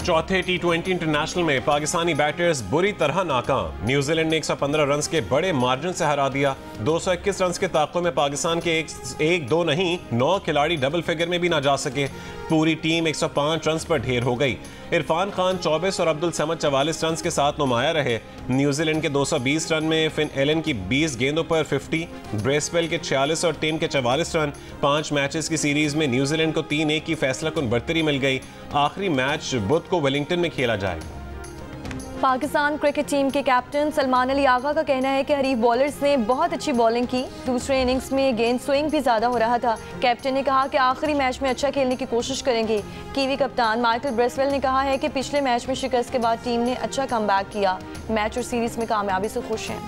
चौथे T20 international में Pakistani batters बुरी तरह नाकाम। न्यूजीलैंड ने 115 रन के बड़े मार्जिन से हरा दिया। 221 रन के ताक़ुब में पाकिस्तान के एक दो नहीं 9 खिलाड़ी डबल फिगर में भी ना जा सके। पूरी टीम 105 रन पर ढेर हो गई। इरफान खान 24 और अब्दुल समद 44 रन के साथ नुमाया रहे। न्यूजीलैंड के 220 रन में फिन एलन की 20 गेंदों पर 50, ब्रेसवेल के 46 और टीम के 44 रन। 5 मैचेस की सीरीज में न्यूजीलैंड को 3-1 की फैसलाकुन बढ़तरी मिल गई। आखिरी मैच बुध को वेलिंगटन में खेला जाएगा। पाकिस्तान क्रिकेट टीम के कैप्टन सलमान अली आगा का कहना है कि हरीफ बॉलर्स ने बहुत अच्छी बॉलिंग की। दूसरे इनिंग्स में गेंद स्विंग भी ज़्यादा हो रहा था। कैप्टन ने कहा कि आखिरी मैच में अच्छा खेलने की कोशिश करेंगे। कीवी कप्तान माइकल ब्रेसवेल ने कहा है कि पिछले मैच में शिकस्त के बाद टीम ने अच्छा कमबैक किया। मैच और सीरीज में कामयाबी से खुश हैं।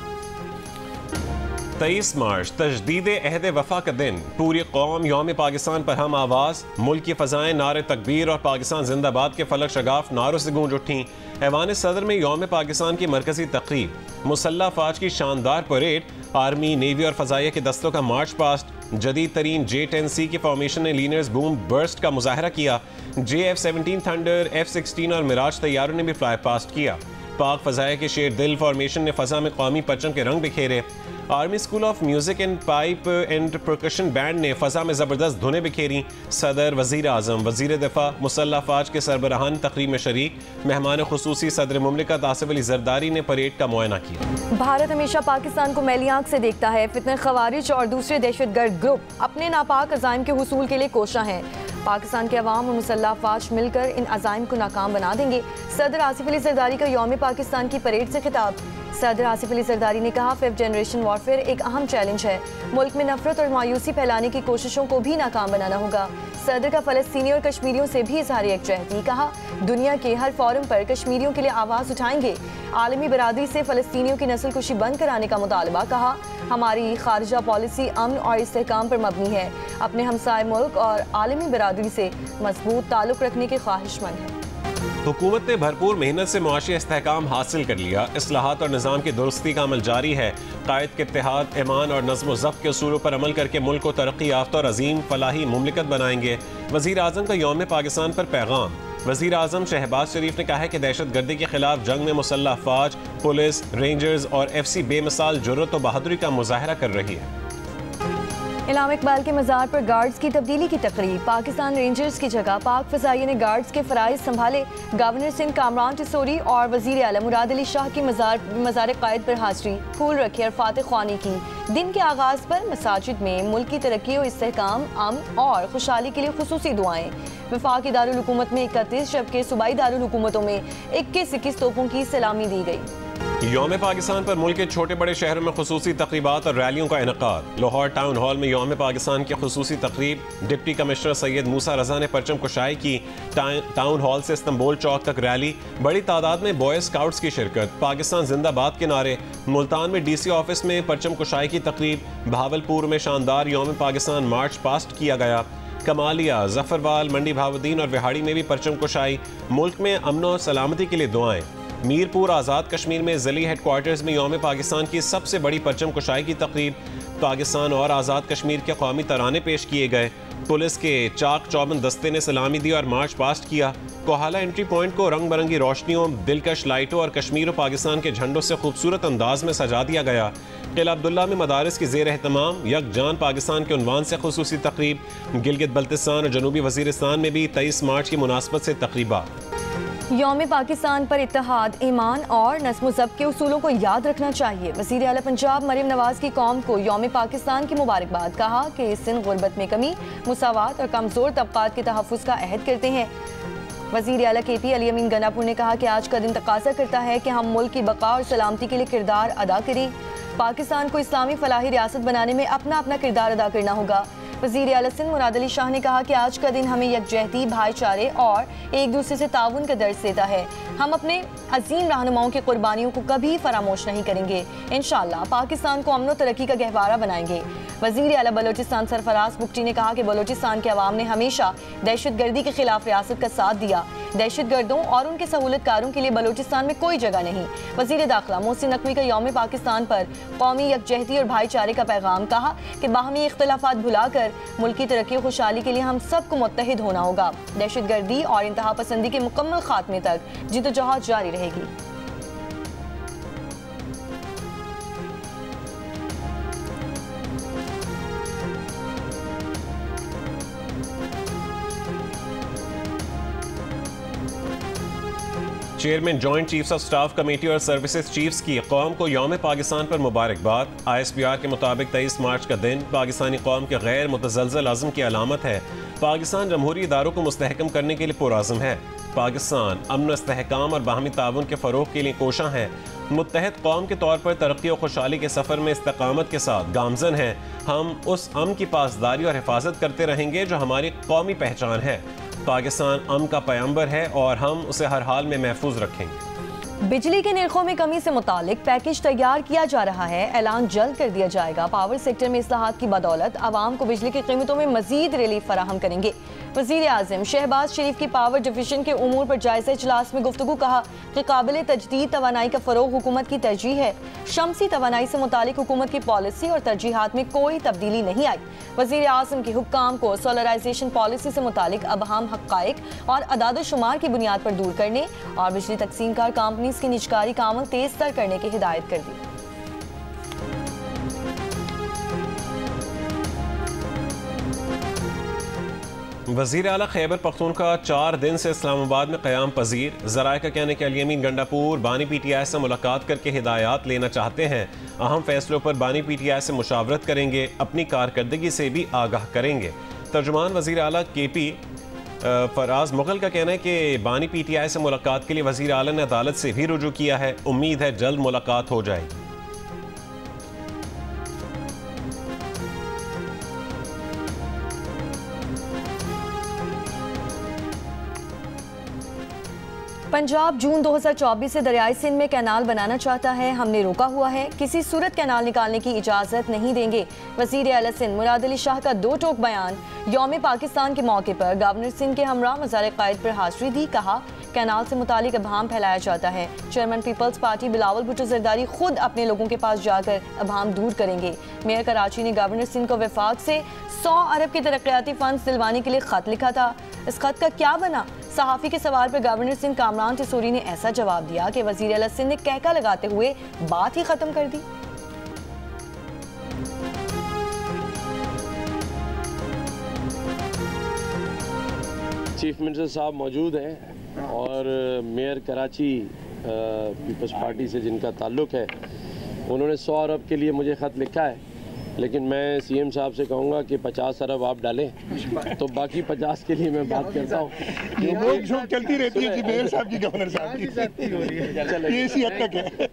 23 मार्च तजदीद अहद वफा का दिन। पूरी कौम यौम पाकिस्तान पर हम आवाज़। मुल्क की फ़ज़ाएँ नारे तकबीर और पाकिस्तान जिंदाबाद के फलक शगाफ नारों से गूंज उठी। ऐवान सदर में यौम पाकिस्तान की मरकजी तकरीब, मुसल्लह फ़ौज की शानदार परेड, आर्मी, नेवी और फ़ज़ाइया के दस्तों का मार्च पास्ट। जदीद तरीन J-10C की फॉर्मेशन ने लीनर्स बूम बर्स्ट का मुजाहरा किया। JF-17 थंडर, F-16 और मिराज तैयारों ने भी फ्लाई पास्ट किया। पाक फ़ज़ाइया के शेर दिल फॉर्मेशन ने फ़ज़ा में कौमी परचम के रंग बिखेरे। Army school of music and pipe and percussion band ने फ़ज़ा में ज़बरदस्त धुनें बिखेरी। सदर, वज़ीर आज़म, वज़ीर दिफा, मुसल्लह फ़ौज के सरबराहान तकरीब में शरीक। मेहमान खुसूसी सदर मुमलिकत आसिफ अली ज़रदारी ने परेड का मुआयना किया। भारत हमेशा पाकिस्तान को मैली आंख से देखता है। फितने ख़वारिज और दूसरे दहशतगर्द ग्रुप अपने नापाक अज़ाइम के हुसूल के लिए कोशा हैं। पाकिस्तान के अवाम और मुसल्लह फ़ौज मिलकर इन अज़ाइम को नाकाम बना देंगे। सदर आसिफ अली ज़रदारी का यौम पाकिस्तान की परेड से खिताब। सदर आसिफ अली ज़रदारी ने कहा, 5th जनरेशन वॉरफेयर एक अहम चैलेंज है। मुल्क में नफरत और मायूसी फैलाने की कोशिशों को भी नाकाम बनाना होगा। सदर का फ़लस्तीनी और कश्मीरियों से भी इज़हार यकजहती। कहा, दुनिया के हर फोरम पर कश्मीरियों के लिए आवाज़ उठाएंगे। आलमी बरादरी से फ़लस्तीनियों की नस्ल कुशी बंद कराने का मुतालबा। कहा, हमारी खारजा पॉलिसी अमन और इस्तेहकाम पर मबनी है। अपने हमसाय मुल्क और आलमी बरादरी से मजबूत ताल्लुक़ रखने की ख्वाहिशमंद है। हुकूमत ने भरपूर मेहनत से मुआशी इस्तेहकाम हासिल कर लिया। इस्लाहात और निज़ाम की दुरुस्ती का अमल जारी है। कायद के इत्तेहाद, ईमान और नज़्म व ज़ब्त के उसूलों पर अमल करके मुल्क को तरक्की याफ्ता और अजीम फलाही मुमलिकत बनाएंगे। वज़ीर आज़म का यौम पाकिस्तान पर पैगाम। वज़ीर आज़म शहबाज शरीफ ने कहा है कि दहशत गर्दी के खिलाफ जंग में मुसल्लह फ़ौज, पुलिस, रेंजर्स और FC बेमिसाल जुर्रत और बहादुरी का मुजाहरा कर रही है। इलामा इकबाल के मज़ार पर गार्ड्स की तब्दीली की तकरीब। पाकिस्तान रेंजर्स की जगह पाक फ़ज़ाइया ने गार्ड्स के फ़राइज़ संभाले। गवर्नर सिंध कामरान टिसोरी और वज़ीर आला मुराद अली शाह की मज़ार क़ायद पर हाज़री, फूल रखे और फातिह ख्वानी की। दिन के आगाज़ पर मसाजिद में मुल्क की तरक्की और इस्तेहकाम, अमन और खुशहाली के लिए खुसूसी दुआएँ। वफाकी दारुल हुकूमत में 31 जबकि सूबाई दारुल हुकूमतों में 21-21 तोपों की सलामी दी गई। यौम पाकिस्तान पर मुल्क के छोटे बड़े शहरों में खुसूसी तकरीबात और रैलियों का इनेकाद। लाहौर टाउन हॉल में यौम पाकिस्तान की खुसूसी तकरीब। डिप्टी कमिश्नर सैयद मूसा रजा ने परचम कुशाई की। टाउन हॉल से इस्तांबुल चौक तक रैली। बड़ी तादाद में बॉय स्काउट्स की शिरकत। पाकिस्तान जिंदाबाद के नारे। मुल्तान में DC ऑफिस में परचम कुशाई की तकरीब। भावलपुर में शानदार यौम पाकिस्तान मार्च पास्ट किया गया। कमालिया, जफरवाल, मंडी भावुद्दीन और विहाड़ी में भी परचम कुशाई। मुल्क में अमन और सलामती के लिए दुआएं। मीरपुर आज़ाद कश्मीर में ज़िली हेडक्वार्टर्स में यौम पाकिस्तान की सबसे बड़ी परचम कुशाई की तकरीब। पाकिस्तान और आज़ाद कश्मीर के कौमी तराने पेश किए गए। पुलिस के चाक चौबंद दस्ते ने सलामी दी और मार्च पास्ट किया। कोहाला एंट्री पॉइंट को रंग बिरंगी रोशनियों, दिलकश लाइटों और कश्मीर और पाकिस्तान के झंडों से खूबसूरत अंदाज में सजा दिया गया। किला अब्दुल्ला में मदारिस की ज़ेर एहतमाम यकजान पाकिस्तान के उन्वान से खुसूसी तकरीब। गिलगित बल्तिस्तान और जनूबी वज़ीरिस्तान में भी 23 मार्च की मुनासबत से तकरीबा। यौम पाकिस्तान पर इत्तेहाद, ईमान और नज़्म व ज़ब्त के उसूलों को याद रखना चाहिए। वज़ीर आला पंजाब मरीम नवाज की कौम को यौम पाकिस्तान की मुबारकबाद। कहा कि इस दिन गुर्बत में कमी, मुसावात और कमज़ोर तबक़ात के तहफ़्फ़ुज़ का अहद करते हैं। वज़ीर आला KP अली अमीन गनापुर ने कहा कि आज का दिन तकाज़ा करता है कि हम मुल्क की बका और सलामती के लिए किरदार अदा करें। पाकिस्तान को इस्लामी फलाही रियासत बनाने में अपना अपना किरदार अदा करना होगा। वज़ीर आला सिंध मुराद अली शाह ने कहा कि आज का दिन हमें यकजहती, भाईचारे और एक दूसरे से ताउन का दर्स देता है। हम अपने अजीम रहनुमाओं की कुर्बानियों को कभी फरामोश नहीं करेंगे। इंशाअल्लाह पाकिस्तान को अमन और तरक्की का गहवारा बनाएंगे। वज़ीर आला बलोचिस्तान सरफराज बुगटी ने कहा कि बलोचिस्तान के अवाम ने हमेशा दहशत गर्दी के खिलाफ रियासत का साथ दिया। दहशत गर्दों और उनके सहूलतकारों के लिए बलूचिस्तान में कोई जगह नहीं। वज़ीर दाखिला मोहसिन नकवी का यौम पाकिस्तान पर कौमी यकजहती और भाईचारे का पैगाम, कहा कि बाहमी इख्तिलाफात भुलाकर मुल्क की तरक्की और खुशहाली के लिए हम सबको मुत्तहिद होना होगा। दहशत गर्दी और इंतहा पसंदी के मुकम्मल खात्मे तक जिद्दोजहद जारी रहेगी। Chairman joint chiefs of staff committee और सर्विसेज चीफ्स की कौम को यौम पाकिस्तान पर मुबारकबाद। ISPR के मुताबिक 23 मार्च का दिन पाकिस्तानी कौम के गैर मुतज़लज़ल अज़्म की अलामत है। पाकिस्तान जमहूरी इदारों को मुस्तहकम करने के लिए पुरअज़्म है। पाकिस्तान अमन, इस्तेहकाम और बाहमी ताउन के फ़रोग़ के लिए कोशां है। मुत्तहद कौम के तौर पर तरक्की और खुशहाली के सफ़र में इस्तकामत के साथ गामज़न है। हम उस अमन की पासदारी और हिफाजत करते रहेंगे जो हमारी कौमी पहचान है। पाकिस्तान अमन का पैगंबर है और हम उसे हर हाल में महफूज रखेंगे। बिजली के निर्खों में कमी से मुतालिक पैकेज तैयार किया जा रहा है, ऐलान जल्द कर दिया जाएगा। पावर सेक्टर में इस्लाहात की बदौलत आवाम को बिजली की कीमतों में मजीद रिलीफ फराहम करेंगे। वज़ीर आज़म शहबाज शरीफ की पावर डिवीजन के उमूर पर जायजा इजलास में गुफ्तगू, कहा कि काबिल तजदीद तवानाई का फ़रोग़ हुकूमत की तरजीह है। शमसी तवानाई से मुतालिक हुकूमत की पॉलिसी और तरजीहात में कोई तब्दीली नहीं आई। वज़ीर आज़म के हुक्काम को सोलराइजेशन पॉलिसी से मुतालिक अबहम हक़ाइक़ और अदाद-ओ-शुमार की बुनियाद पर दूर करने और बिजली तकसीम कार कंपनीज की निजकारी का अमल तेज तर करने की हिदायत कर दी। वज़ीर आला खैबर पख्तूनख्वा 4 दिन से इस्लामाबाद में क़याम पजीर। ज़राए का कहने के अल-यमीन गंडापुर बानी PTI से मुलाकात करके हिदायत लेना चाहते हैं। अहम फैसलों पर बानी PTI से मुशावरत करेंगे, अपनी कारकर्दगी से भी आगाह करेंगे। तर्जुमान वज़ीर आला KP फराज मुगल का कहना है कि बानी PTI से मुलाकात के लिए वज़ीर आला ने अदालत से भी रुजू किया है। उम्मीद है जल्द मुलाकात हो जाएगी। पंजाब जून 2024 से दरियाई सिंध में कैनाल बनाना चाहता है, हमने रोका हुआ है, किसी सूरत कैनाल निकालने की इजाज़त नहीं देंगे। वज़ीर आला सिंध मुराद अली शाह का दो टोक बयान। यौम पाकिस्तान के मौके पर गवर्नर सिंध के हमरा मज़ार क़ायद पर हाज़िरी दी, कहा कैनाल से मुतालिक अभाम फैलाया जाता है। Chairman peoples party Bilawal Bhutto Zardari खुद अपने लोगों के पास जाकर अभाम दूर करेंगे। मेयर कराची ने गवर्नर सिंध को वफाक से 100 अरब के तरक्याती फंड दिलवाने के लिए खत लिखा था। इस खत का क्या बना? सहाफ़ी के सवाल पर गवर्नर सिंध कामरान टिसोरी ने ऐसा जवाब दिया कि वज़ीर आला सिंध ने कहका लगाते हुए बात ही खत्म कर दी। चीफ मिनिस्टर साहब मौजूद हैं और मेयर कराची पीपल्स पार्टी से जिनका ताल्लुक़ है, उन्होंने 100 अरब के लिए मुझे ख़त लिखा है, लेकिन मैं सीएम साहब से कहूँगा कि 50 अरब आप डालें तो बाकी 50 के लिए मैं बात करता हूँ। ये चलती रहती है कि मेयर साहब की गवर्नर साहब की ये इसी हद तक है।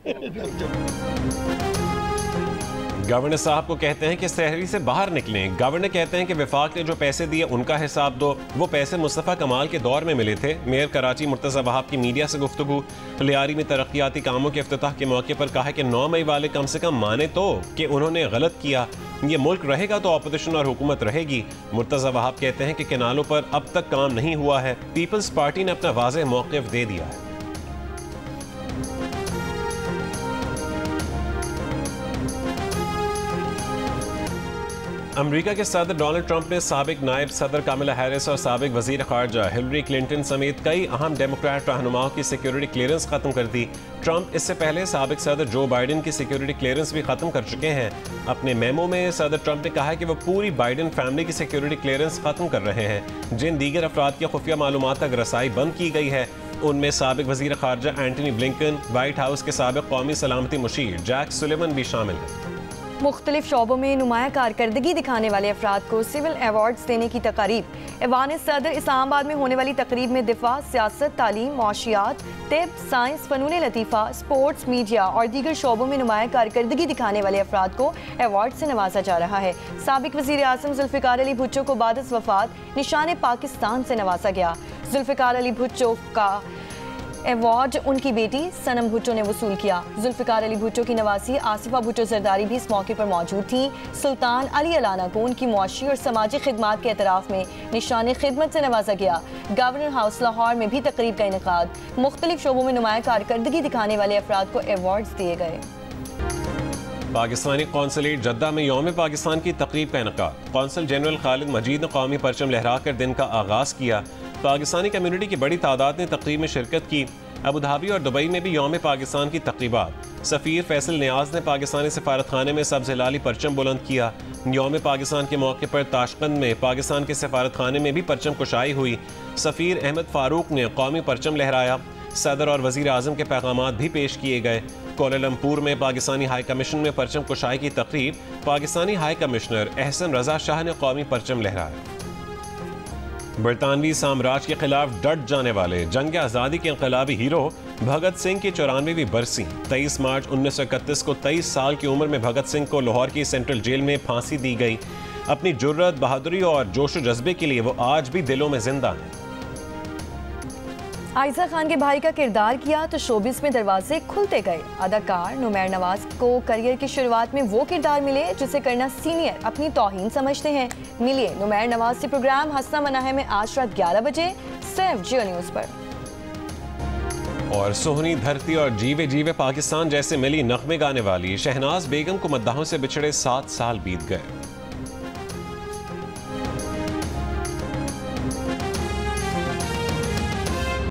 गवर्नर साहब को कहते हैं कि सहरी से बाहर निकलें। गवर्नर कहते हैं कि वफाक ने जो पैसे दिए उनका हिसाब दो, वो पैसे मुस्तफ़ा कमाल के दौर में मिले थे। मेयर कराची मुर्तज़ा वहाब की मीडिया से गुफ्तगू। लियारी में तरक्याती कामों के इफ्तिताह के मौके पर कहा कि 9 मई वाले कम से कम माने तो कि उन्होंने गलत किया। ये मुल्क रहेगा तो अपोजिशन और हुकूमत रहेगी। मुर्तज़ा वहाब कहते हैं कि किनालों पर अब तक काम नहीं हुआ है। पीपल्स पार्टी ने अपना वाज़ेह मौक़िफ़ दे दिया है। अमेरिका के सदर डोनाल्ड ट्रंप ने साबिक नायब सदर कामिला हैरिस और साबिक वजीर खारजा हिलरी क्लिंटन समेत कई अहम डेमोक्रेट रहनुमाओं की सिक्योरिटी क्लियरेंस खत्म कर दी। ट्रंप इससे पहले साबिक सदर जो बाइडन की सिक्योरिटी क्लियरेंस भी खत्म कर चुके हैं। अपने मेमो में सदर ट्रंप ने कहा है कि वो पूरी बाइडन फैमिली की सिक्योरिटी क्लियरेंस खत्म कर रहे हैं। जिन दीगर अफराद की खुफिया मालूमात तक रसाई बंद की गई है, उनमें साबिक वजीर खारजा एंटनी ब्लिंकन, व्हाइट हाउस के साबिक कौमी सलामती मुशीर जैक सुलिवन भी शामिल हैं। मुख्तलिफ शोबों में नुमाया कारकर्दगी दिखाने वाले अफराद को सिविल अवार्ड्स देने की तकारीब। ऐवान सदर इस्लामाबाद में होने वाली तकरीब में दिफा, सियासत, तालीम, मौशियात, तिब, साइंस, फ़नून लतीफ़ा, स्पोर्ट्स, मीडिया और दीगर शोबों में नुमाया कारकर्दगी दिखाने वाले अफराद को अवार्ड से नवाजा जा रहा है। साबिक वज़ीर आज़म जुल्फ़िकार अली भुट्टो को बाद वफ़ात निशान पाकिस्तान से नवाजा गया। जुल्फ़िकार अली भुट्टो का अवार्ड उनकी बेटी सनम भुट्टो ने वसूल किया। जुल्फिकार अली भुट्टो की नवासी आसिफा भुट्टो जरदारी भी इस मौके पर मौजूद थी। सुल्तान अली अलाना को उनकी मुआशी और समाजी खिदमात के एतराफ़ में निशान खिदमत से नवाजा गया। गवर्नर हाउस लाहौर में भी तकरीब का इनेकाद। मुख्तलिफ शोबों में नुमाया कारकर्दगी दिखाने वाले अफराद को अवार्ड्स दिए गए। पाकिस्तानी कौंसलेट जद्दा में यौम पाकिस्तान की तकरीब का इनेकाद। कौंसल जनरल खालिद मजीद ने कौमी परचम लहराकर दिन का आगाज़ किया। पाकिस्तानी कम्यूनिटी की बड़ी तादाद ने तकरीब में शिरकत की। अबू धाबी और दुबई में भी यौम पाकिस्तान की तकरीबात। सफ़ीर फैसल नियाज ने पाकिस्तानी सफारतखाने में सब्ज़ हिलाली परचम बुलंद किया। यौम पाकिस्तान के मौके पर ताशकंद में पाकिस्तान के सफारतखाने में भी परचम कुशाई हुई। सफ़ीर अहमद फ़ारूक ने कौमी परचम लहराया। सदर और वज़ीर आज़म के पैगामात भी पेश किए गए। कोलालमपुर में पाकिस्तानी हाई कमीशन में परचम कुशाई की तकरीब। पाकिस्तानी हाई कमिश्नर एहसन रजा शाह ने कौमी परचम लहराया। बरतानवी साम्राज्य के खिलाफ डट जाने वाले जंग आज़ादी के इंकलाबी हीरो भगत सिंह की 94वीं बरसी। 23 मार्च 1931 को 23 साल की उम्र में भगत सिंह को लाहौर की सेंट्रल जेल में फांसी दी गई। अपनी जुर्रत, बहादुरी और जोश जज्बे के लिए वो आज भी दिलों में जिंदा हैं। आयशा खान के भाई का किरदार किया तो शोबिस में दरवाजे खुलते गए। अदाकार नुमैर नवाज को करियर की शुरुआत में वो किरदार मिले जिसे करना सीनियर अपनी तौहीन समझते हैं। मिलिए नुमैर नवाज से प्रोग्राम हंसना मना है में आज रात 11 बजे सिर्फ जियो न्यूज़ पर। और सोहनी धरती और जीवे जीवे पाकिस्तान जैसे मिली नगमे गाने वाली शहनाज बेगम को मद्दाहों से बिछड़े 7 साल बीत गए।